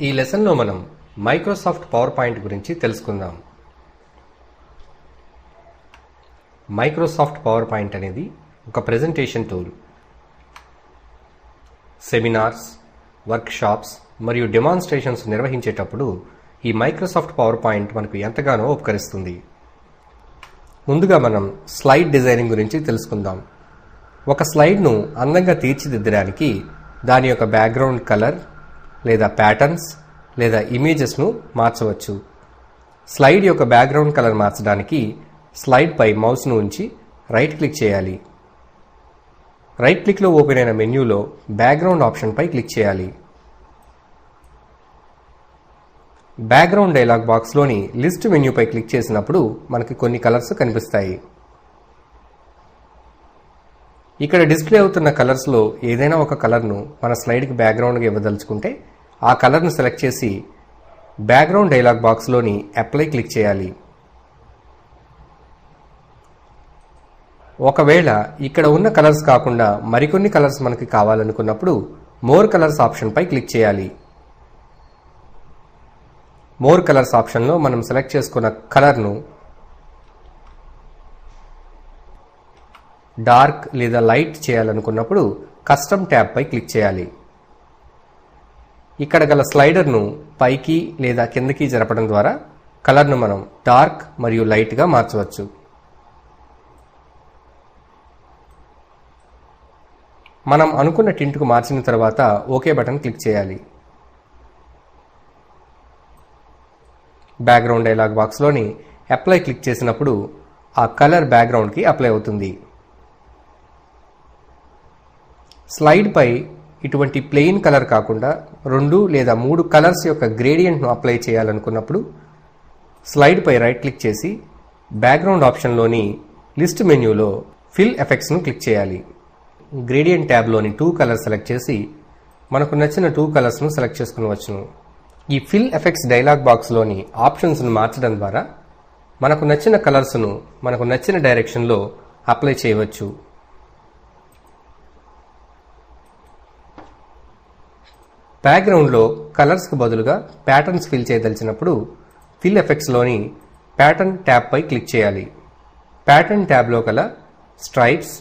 ఈ లెసన్లో మనం మైక్రోసాఫ్ట్ పవర్ పాయింట్ గురించి తెలుసుకుందాం. మైక్రోసాఫ్ట్ పవర్ పాయింట్ అనేది ఒక ప్రెజెంటేషన్ టూల్. సెమినార్స్, వర్క్షాప్స్ మరియు డెమాన్స్ట్రేషన్స్ నిర్వహించేటప్పుడు ఈ మైక్రోసాఫ్ట్ పవర్ పాయింట్ మనకు ఎంతగానో ఉపకరిస్తుంది. ముందుగా మనం స్లైడ్ డిజైనింగ్ గురించి తెలుసుకుందాం. ఒక స్లైడ్ను అందంగా తీర్చిదిద్దడానికి దాని యొక్క బ్యాక్గ్రౌండ్ కలర్ లేదా ప్యాటర్న్స్ లేదా ఇమేజెస్ను మార్చవచ్చు. స్లైడ్ యొక్క బ్యాక్గ్రౌండ్ కలర్ మార్చడానికి స్లైడ్ పై మౌస్ను ఉంచి రైట్ క్లిక్ చేయాలి. రైట్ క్లిక్లో ఓపెన్ అయిన మెన్యూలో బ్యాక్గ్రౌండ్ ఆప్షన్పై క్లిక్ చేయాలి. బ్యాక్గ్రౌండ్ డైలాగ్ బాక్స్లోని లిస్ట్ మెన్యూపై క్లిక్ చేసినప్పుడు మనకి కొన్ని కలర్స్ కనిపిస్తాయి. ఇక్కడ డిస్ప్లే అవుతున్న కలర్స్లో ఏదైనా ఒక కలర్ను మన స్లైడ్కి బ్యాక్గ్రౌండ్గా ఇవ్వదలుచుకుంటే ఆ కలర్ను సెలెక్ట్ చేసి బ్యాక్గ్రౌండ్ డైలాగ్ బాక్స్లోని అప్లై క్లిక్ చేయాలి. ఒకవేళ ఇక్కడ ఉన్న కలర్స్ కాకుండా మరికొన్ని కలర్స్ మనకి కావాలనుకున్నప్పుడు మోర్ కలర్స్ ఆప్షన్పై క్లిక్ చేయాలి. మోర్ కలర్స్ ఆప్షన్లో మనం సెలెక్ట్ చేసుకున్న కలర్ను డార్క్ లేదా లైట్ చేయాలనుకున్నప్పుడు కస్టమ్ ట్యాబ్పై క్లిక్ చేయాలి. ఇక్కడ గల స్లైడర్ను పైకి లేదా కిందకి జరపడం ద్వారా కలర్ను మనం డార్క్ మరియు లైట్గా మార్చవచ్చు. మనం అనుకున్న టింట్కు మార్చిన తర్వాత ఓకే బటన్ క్లిక్ చేయాలి. బ్యాక్గ్రౌండ్ డైలాగ్ బాక్స్లోని అప్లై క్లిక్ చేసినప్పుడు ఆ కలర్ బ్యాక్గ్రౌండ్కి అప్లై అవుతుంది. స్లైడ్ పై ఇటువంటి ప్లెయిన్ కలర్ కాకుండా 2 లేదా 3 కలర్స్ యొక్క గ్రేడియంట్ను అప్లై చేయాలనుకున్నప్పుడు స్లైడ్ పై రైట్ క్లిక్ చేసి బ్యాక్గ్రౌండ్ ఆప్షన్లోని లిస్ట్ మెన్యూలో ఫిల్ ఎఫెక్ట్స్ను క్లిక్ చేయాలి. గ్రేడియంట్ ట్యాబ్లోని 2 కలర్స్ సెలెక్ట్ చేసి మనకు నచ్చిన 2 కలర్స్ను సెలెక్ట్ చేసుకునవచ్చును. ఈ ఫిల్ ఎఫెక్ట్స్ డైలాగ్ బాక్స్లోని ఆప్షన్స్ను మార్చడం ద్వారా మనకు నచ్చిన కలర్స్ను మనకు నచ్చిన డైరెక్షన్లో అప్లై చేయవచ్చు. బ్యాక్గ్రౌండ్లో కలర్స్కి బదులుగా ప్యాటర్న్స్ ఫిల్ చేయదలిచినప్పుడు ఫిల్ ఎఫెక్ట్స్లోని ప్యాటర్న్ ట్యాబ్పై క్లిక్ చేయాలి. ప్యాటర్న్ ట్యాబ్లో గల స్ట్రైప్స్,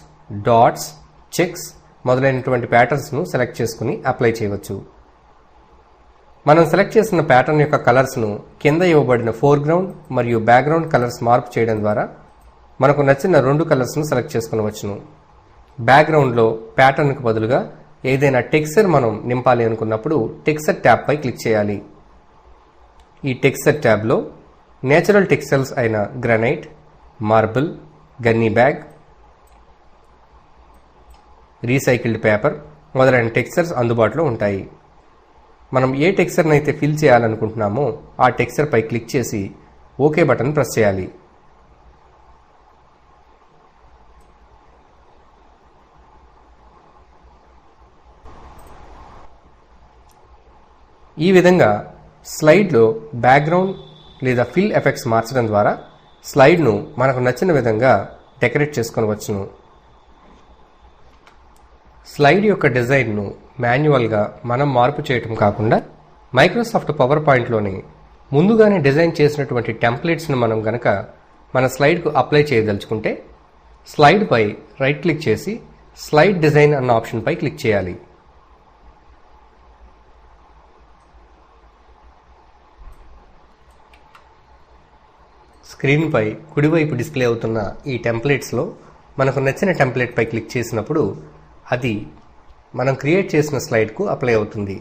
డాట్స్, చెక్స్ మొదలైనటువంటి ప్యాటర్న్స్ను సెలెక్ట్ చేసుకుని అప్లై చేయవచ్చు. మనం సెలెక్ట్ చేసిన ప్యాటర్న్ యొక్క కలర్స్ను కింద ఇవ్వబడిన ఫోర్గ్రౌండ్ మరియు బ్యాక్గ్రౌండ్ కలర్స్ మార్పు చేయడం ద్వారా మనకు నచ్చిన 2 కలర్స్ను సెలెక్ట్ చేసుకునవచ్చును. బ్యాక్గ్రౌండ్లో ప్యాటర్న్కు బదులుగా ఏదైనా టెక్స్చర్ మనం నింపాలి అనుకున్నప్పుడు టెక్స్చర్ ట్యాబ్పై క్లిక్ చేయాలి. ఈ టెక్స్చర్ ట్యాబ్లో నేచురల్ టెక్స్చర్స్ అయిన granite, marble, gunny bag, recycled paper మొదలైన టెక్స్చర్స్ అందుబాటులో ఉంటాయి. మనం ఏ టెక్స్చర్ని అయితే ఫిల్ చేయాలనుకుంటున్నామో ఆ టెక్స్చర్ పై క్లిక్ చేసి ఓకే బటన్ ప్రెస్ చేయాలి. ఈ విధంగా స్లైడ్లో బ్యాక్గ్రౌండ్ లేదా ఫిల్ ఎఫెక్ట్స్ మార్చడం ద్వారా స్లైడ్ను మనకు నచ్చిన విధంగా డెకరేట్ చేసుకొనవచ్చును. స్లైడ్ యొక్క డిజైన్ను మాన్యువల్గా మనం మార్పు చేయటం కాకుండా మైక్రోసాఫ్ట్ పవర్ పాయింట్లోని ముందుగానే డిజైన్ చేసినటువంటి టెంప్లెట్స్ను మనం గనక మన స్లైడ్కు అప్లై చేయదలుచుకుంటే స్లైడ్పై రైట్ క్లిక్ చేసి స్లైడ్ డిజైన్ అన్న ఆప్షన్పై క్లిక్ చేయాలి. స్క్రీన్పై కుడివైపు డిస్ప్లే అవుతున్న ఈ టెంప్లెట్స్లో మనకు నచ్చిన టెంప్లెట్పై క్లిక్ చేసినప్పుడు అది మనం క్రియేట్ చేసిన స్లైడ్కు అప్లై అవుతుంది.